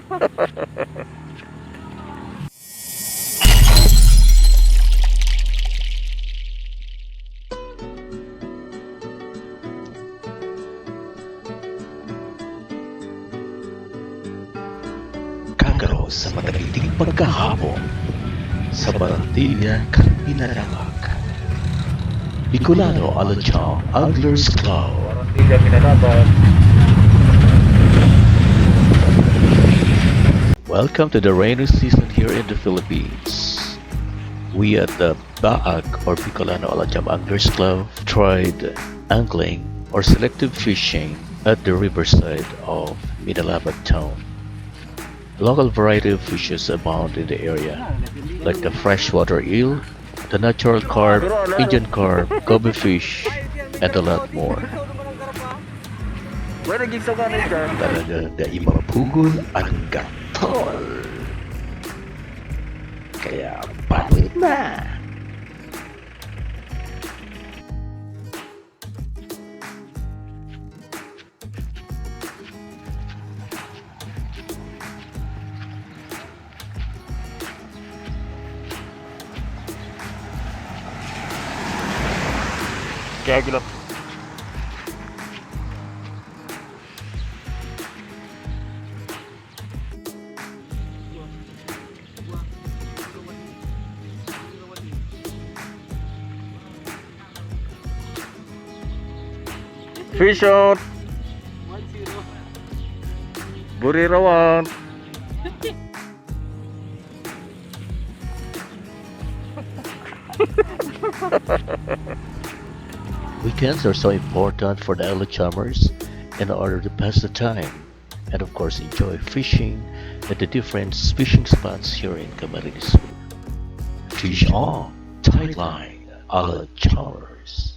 KAGAW sa matagiting pagkahapon sa Barandilya, Minalabac. Bicolano Alachamers Anglers Club. Barandilya, Minalabac. Welcome to the rainy season here in the Philippines. We at the BAAC or Bicolano Alachamers Anglers Club tried angling or selective fishing at the riverside of Minalabac town. Local variety of fishes abound in the area, like the freshwater eel, the natural carp, Indian carp, goby fish, and a lot more. Talagang daimapugol ang gatol. Kaya balik na! Kaya gila. Fish out. Burirawan. Weekends are so important for the Alachamers in order to pass the time and of course enjoy fishing at the different fishing spots here in Camarines Sur. Fish on, tight line, Alachamers.